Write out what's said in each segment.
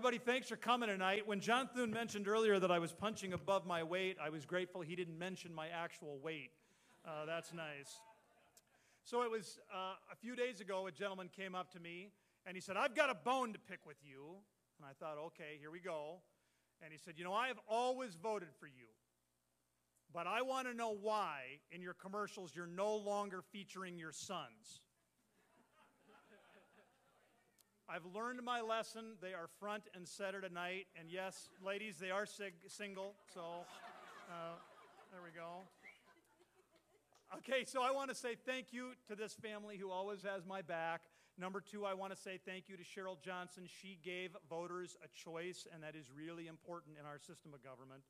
everybody. Thanks for coming tonight. When John Thune mentioned earlier that I was punching above my weight, I was grateful he didn't mention my actual weight. That's nice. So it was a few days ago, a gentleman came up to me, and he said, I've got a bone to pick with you. And I thought, okay, here we go. And he said, you know, I have always voted for you, but I want to know why in your commercials you're no longer featuring your sons. I've learned my lesson. They are front and center tonight. And yes, ladies, they are single. So there we go. Okay, so I want to say thank you to this family who always has my back. Number two, I want to say thank you to Cheryl Johnson. She gave voters a choice, and that is really important in our system of government.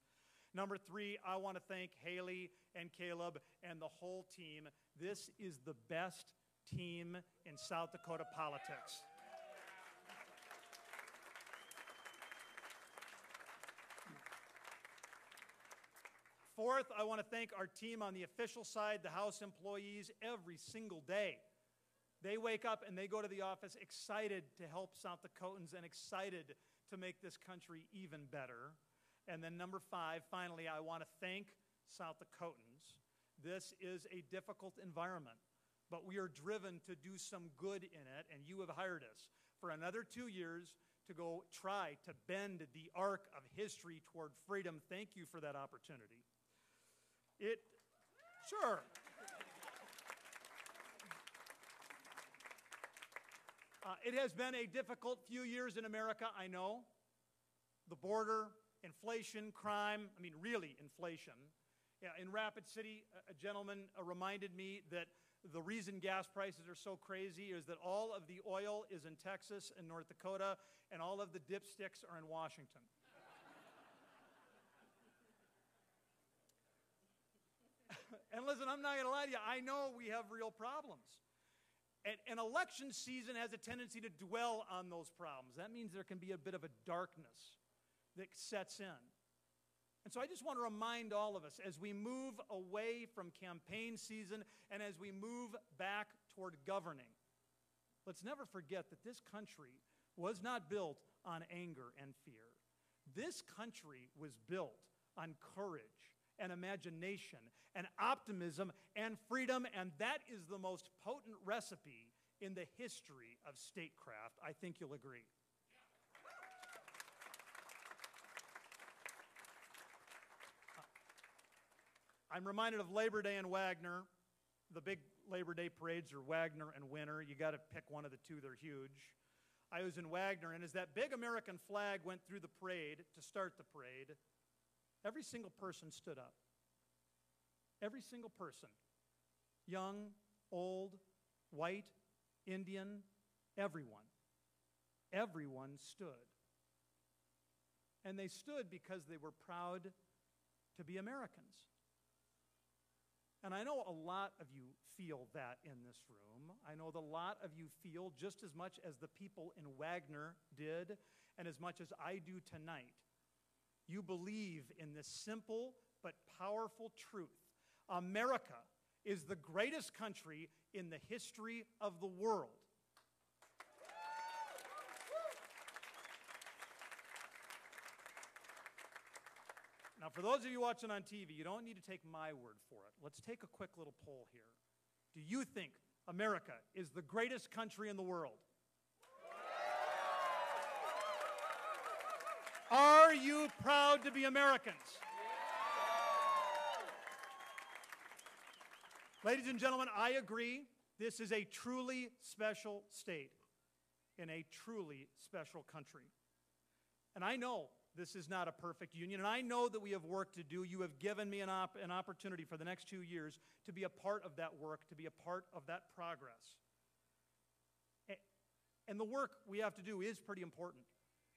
Number three, I want to thank Haley and Caleb and the whole team. This is the best team in South Dakota politics. Fourth, I want to thank our team on the official side, the House employees, every single day. They wake up and they go to the office excited to help South Dakotans and excited to make this country even better. And then number five, finally, I want to thank South Dakotans. This is a difficult environment, but we are driven to do some good in it, and you have hired us for another 2 years to go try to bend the arc of history toward freedom. Thank you for that opportunity. Sure. It has been a difficult few years in America, I know. The border, inflation, crime, I mean, really inflation. Yeah, in Rapid City, a gentleman reminded me that the reason gas prices are so crazy is that all of the oil is in Texas and North Dakota, and all of the dipsticks are in Washington. And listen, I'm not going to lie to you, I know we have real problems. And election season has a tendency to dwell on those problems. That means there can be a bit of a darkness that sets in. And so I just want to remind all of us, as we move away from campaign season and as we move back toward governing, let's never forget that this country was not built on anger and fear. This country was built on courage and imagination and optimism and freedom, and that is the most potent recipe in the history of statecraft. I think you'll agree. I'm reminded of Labor Day in Wagner. The big Labor Day parades are Wagner and Winter. You got to pick one of the two. They're huge. I was in Wagner, and as that big American flag went through the parade to start the parade, every single person stood up. Every single person. Young, old, white, Indian, everyone. Everyone stood. And they stood because they were proud to be Americans. And I know a lot of you feel that in this room. I know that a lot of you feel just as much as the people in Wagner did, and as much as I do tonight. You believe in this simple but powerful truth. America is the greatest country in the history of the world. Now, for those of you watching on TV, you don't need to take my word for it. Let's take a quick little poll here. Do you think America is the greatest country in the world? Are you proud to be Americans? Ladies and gentlemen, I agree. This is a truly special state in a truly special country. And I know this is not a perfect union, and I know that we have work to do. You have given me an opportunity for the next 2 years to be a part of that work, to be a part of that progress. And the work we have to do is pretty important.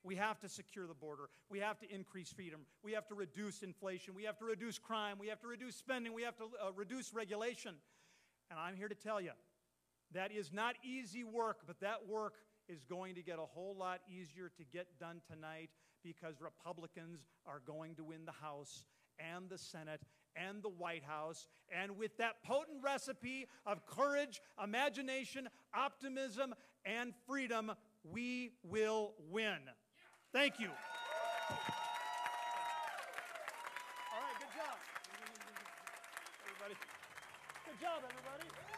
We have to secure the border. We have to increase freedom. We have to reduce inflation. We have to reduce crime. We have to reduce spending. We have to reduce regulation. And I'm here to tell you, that is not easy work, but that work is going to get a whole lot easier to get done tonight because Republicans are going to win the House and the Senate and the White House. And with that potent recipe of courage, imagination, optimism, and freedom, we will win. Thank you. All right, good job. Everybody. Good job, everybody.